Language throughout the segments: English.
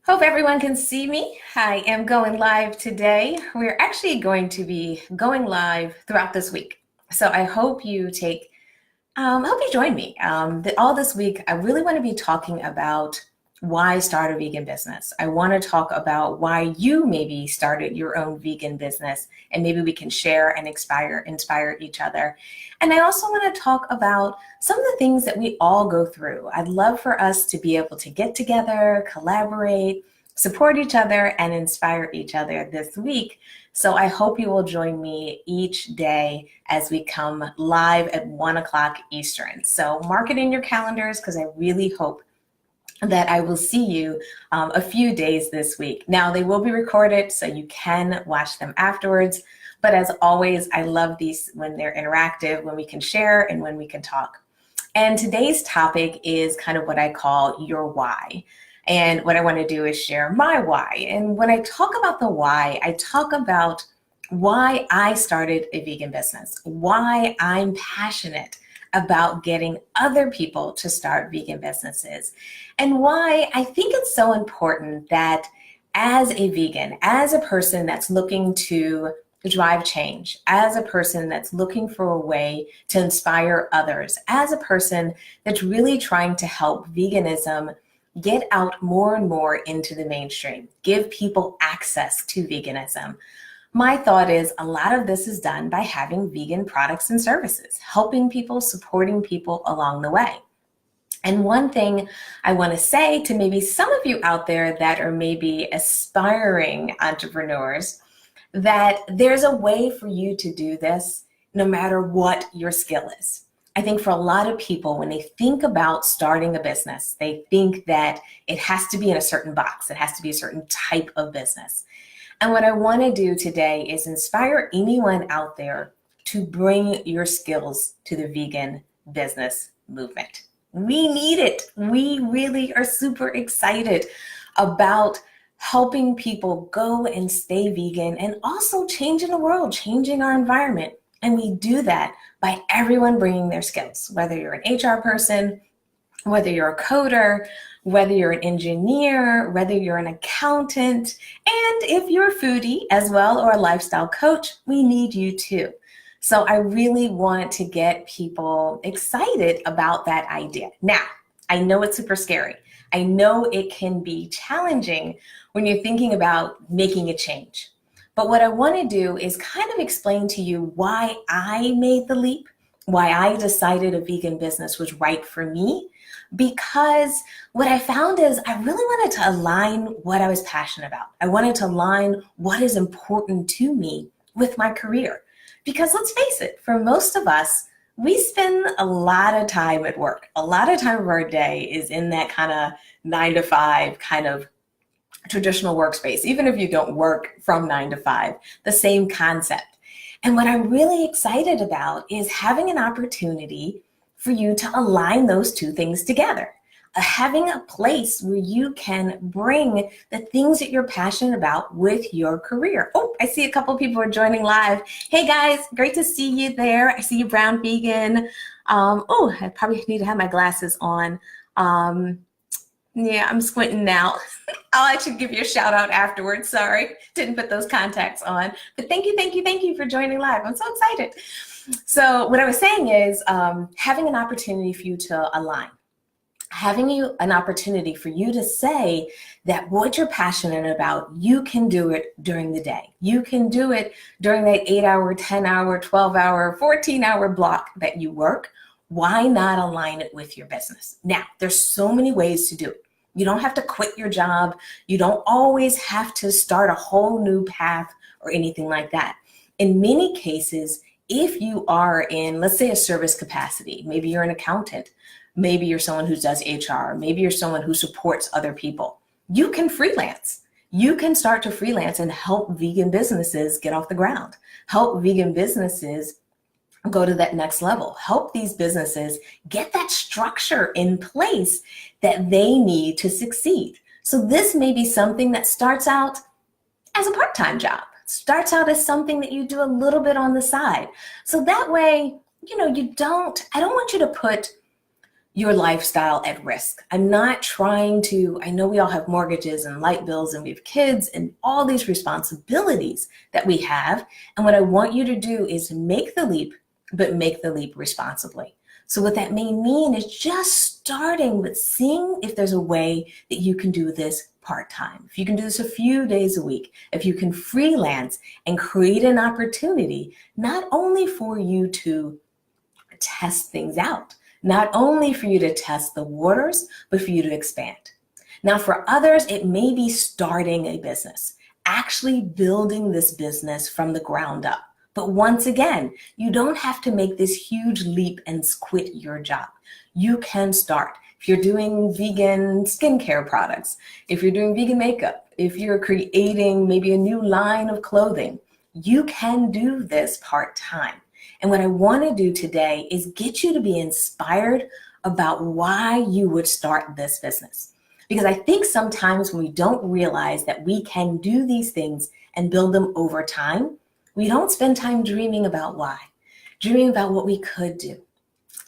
Hope everyone can see me. I am going live today. We're actually going to be going live throughout this week. So I hope you hope you join me. All this week, I really want to be talking about why start a vegan business. I want to talk about why you maybe started your own vegan business, and maybe we can share and inspire each other. And I also want to talk about some of the things that we all go through. I'd love for us to be able to get together, collaborate, support each other, and inspire each other this week. So I hope you will join me each day as we come live at 1 o'clock Eastern. So mark it in your calendars because I really hope that I will see you a few days this week. Now, they will be recorded so you can watch them afterwards. But as always, I love these when they're interactive, when we can share and when we can talk. And today's topic is kind of what I call your why. And what I want to do is share my why. And when I talk about the why, I talk about why I started a vegan business, why I'm passionate about getting other people to start vegan businesses, and why I think it's so important that as a vegan, as a person that's looking to drive change, as a person that's looking for a way to inspire others, as a person that's really trying to help veganism get out more and more into the mainstream, give people access to veganism. My thought is a lot of this is done by having vegan products and services, helping people, supporting people along the way. And one thing I want to say to maybe some of you out there that are maybe aspiring entrepreneurs, that there's a way for you to do this no matter what your skill is. I think for a lot of people, when they think about starting a business, they think that it has to be in a certain box. It has to be a certain type of business. And what I want to do today is inspire anyone out there to bring your skills to the vegan business movement. We need it. We really are super excited about helping people go and stay vegan and also changing the world, changing our environment. And we do that by everyone bringing their skills, whether you're an HR person, whether you're a coder, whether you're an engineer, whether you're an accountant, and if you're a foodie as well or a lifestyle coach, we need you too. So I really want to get people excited about that idea. Now, I know it's super scary. I know it can be challenging when you're thinking about making a change. But what I want to do is kind of explain to you why I made the leap, why I decided a vegan business was right for me, because what I found is I really wanted to align what I was passionate about. I wanted to align what is important to me with my career. Because let's face it, for most of us, we spend a lot of time at work. A lot of time of our day is in that kind of 9 to 5 kind of traditional workspace, even if you don't work from 9 to 5, the same concept. And what I'm really excited about is having an opportunity for you to align those two things together. Having a place where you can bring the things that you're passionate about with your career. Oh, I see a couple of people are joining live. Hey guys, great to see you there. I see you, Brown Vegan. Oh, I probably need to have my glasses on. Yeah, I'm squinting now. I'll actually give you a shout out afterwards. Sorry, didn't put those contacts on. But thank you for joining live. I'm so excited. So what I was saying is having an opportunity for you to align. Having an opportunity for you to say that what you're passionate about, you can do it during the day. You can do it during that 8-hour, 10-hour, 12-hour, 14-hour block that you work. Why not align it with your business? Now, there's so many ways to do it. You don't have to quit your job. You don't always have to start a whole new path or anything like that. In many cases, if you are in, let's say, a service capacity, maybe you're an accountant, maybe you're someone who does HR, maybe you're someone who supports other people, you can freelance. You can start to freelance and help vegan businesses get off the ground, help vegan businesses go to that next level, help these businesses get that structure in place that they need to succeed. So this may be something that starts out as a part-time job, starts out as something that you do a little bit on the side. So that way, I don't want you to put your lifestyle at risk. I'm not trying to, I know we all have mortgages and light bills and we have kids and all these responsibilities that we have. And what I want you to do is make the leap, but make the leap responsibly. So what that may mean is just starting with seeing if there's a way that you can do this part-time. If you can do this a few days a week, if you can freelance and create an opportunity, not only for you to test things out, not only for you to test the waters, but for you to expand. Now, for others, it may be starting a business, actually building this business from the ground up. But once again, you don't have to make this huge leap and quit your job. You can start. If you're doing vegan skincare products, if you're doing vegan makeup, if you're creating maybe a new line of clothing, you can do this part-time. And what I want to do today is get you to be inspired about why you would start this business. Because I think sometimes when we don't realize that we can do these things and build them over time, we don't spend time dreaming about why, dreaming about what we could do,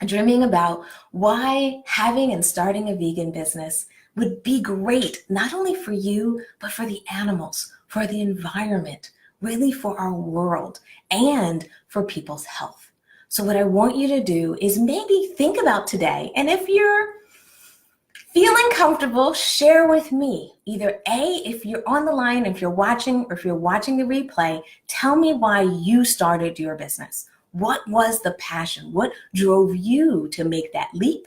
dreaming about why having and starting a vegan business would be great, not only for you, but for the animals, for the environment, really for our world and for people's health. So what I want you to do is maybe think about today, and if you're feeling comfortable, share with me. Either A, if you're on the line, if you're watching, or if you're watching the replay, tell me why you started your business. What was the passion? What drove you to make that leap?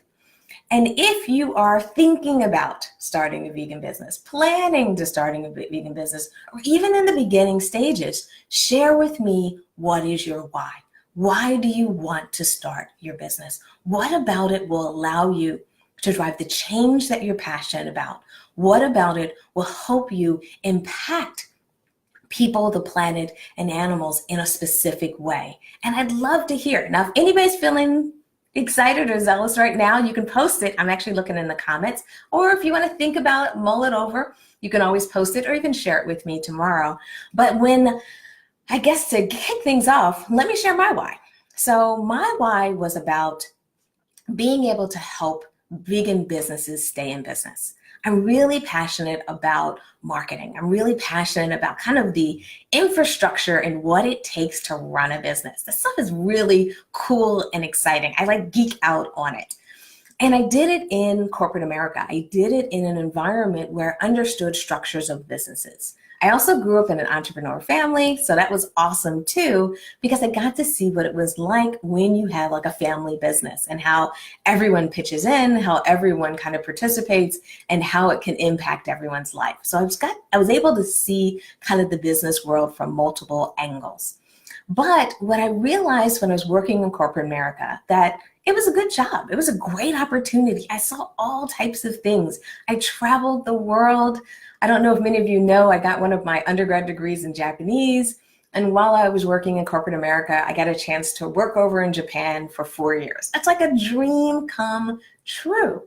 And if you are thinking about starting a vegan business, planning to starting a vegan business, or even in the beginning stages, share with me, what is your why? Why do you want to start your business? What about it will allow you to drive the change that you're passionate about? What about it will help you impact people, the planet, and animals in a specific way? And I'd love to hear. Now, if anybody's feeling excited or zealous right now, you can post it. I'm actually looking in the comments. Or if you want to think about it, mull it over, you can always post it or even share it with me tomorrow. But I guess to kick things off, let me share my why. So my why was about being able to help vegan businesses stay in business. I'm really passionate about marketing. I'm really passionate about kind of the infrastructure and what it takes to run a business. This stuff is really cool and exciting. I like geek out on it. And I did it in corporate America. I did it in an environment where I understood structures of businesses. I also grew up in an entrepreneur family, so that was awesome too, because I got to see what it was like when you have like a family business and how everyone pitches in, how everyone kind of participates, and how it can impact everyone's life. So I was able to see kind of the business world from multiple angles. But what I realized when I was working in corporate America, that it was a good job. It was a great opportunity. I saw all types of things. I traveled the world. I don't know if many of you know, I got one of my undergrad degrees in Japanese. And while I was working in corporate America, I got a chance to work over in Japan for 4 years. That's like a dream come true.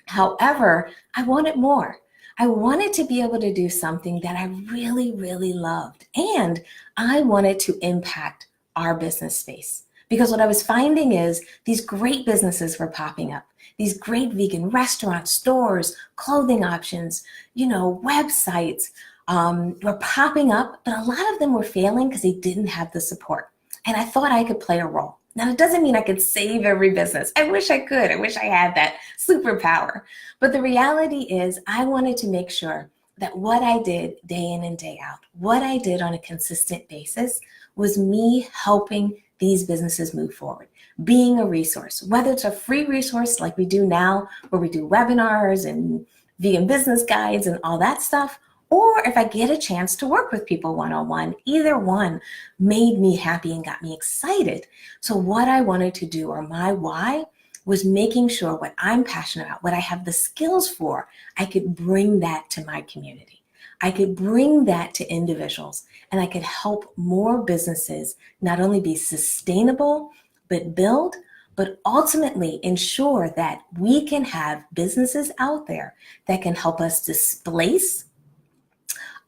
However, I wanted more. I wanted to be able to do something that I really, really loved. And I wanted to impact our business space. Because what I was finding is these great businesses were popping up. These great vegan restaurants, stores, clothing options, websites were popping up, but a lot of them were failing because they didn't have the support. And I thought I could play a role. Now, it doesn't mean I could save every business. I wish I could. I wish I had that superpower. But the reality is I wanted to make sure that what I did day in and day out, what I did on a consistent basis, was me helping these businesses move forward, being a resource, whether it's a free resource like we do now, where we do webinars and vegan business guides and all that stuff, or if I get a chance to work with people one-on-one. Either one made me happy and got me excited. So what I wanted to do, or my why, was making sure what I'm passionate about, what I have the skills for, I could bring that to my community. I could bring that to individuals, and I could help more businesses not only be sustainable, but build, but ultimately ensure that we can have businesses out there that can help us displace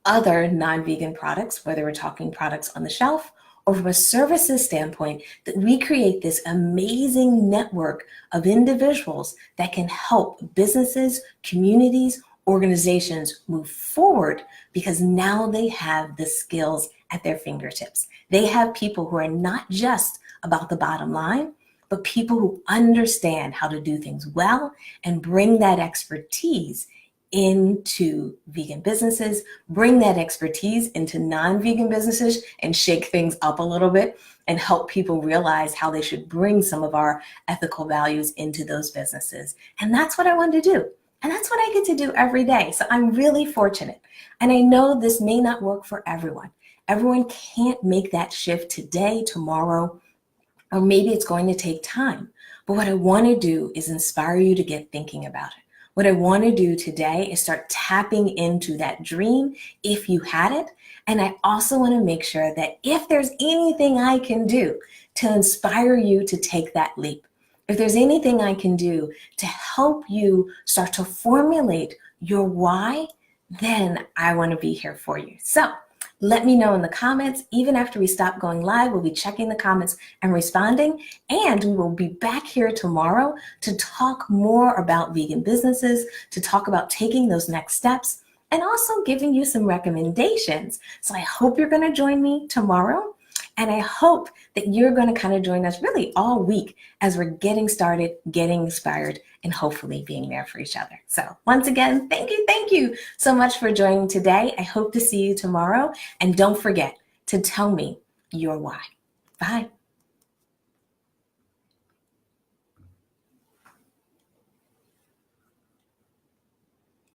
other non-vegan products, whether we're talking products on the shelf or from a services standpoint, that we create this amazing network of individuals that can help businesses, communities, organizations move forward because now they have the skills at their fingertips. They have people who are not just about the bottom line, but people who understand how to do things well and bring that expertise into vegan businesses, bring that expertise into non-vegan businesses and shake things up a little bit and help people realize how they should bring some of our ethical values into those businesses. And that's what I wanted to do. And that's what I get to do every day. So I'm really fortunate. And I know this may not work for everyone. Everyone can't make that shift today, tomorrow, or maybe it's going to take time. But what I want to do is inspire you to get thinking about it. What I want to do today is start tapping into that dream if you had it. And I also want to make sure that if there's anything I can do to inspire you to take that leap, if there's anything I can do to help you start to formulate your why, then I want to be here for you. So let me know in the comments. Even after we stop going live, we'll be checking the comments and responding. And we will be back here tomorrow to talk more about vegan businesses, to talk about taking those next steps, and also giving you some recommendations. So I hope you're going to join me tomorrow. And I hope that you're going to kind of join us really all week as we're getting started, getting inspired, and hopefully being there for each other. So once again, thank you so much for joining today. I hope to see you tomorrow. And don't forget to tell me your why. Bye.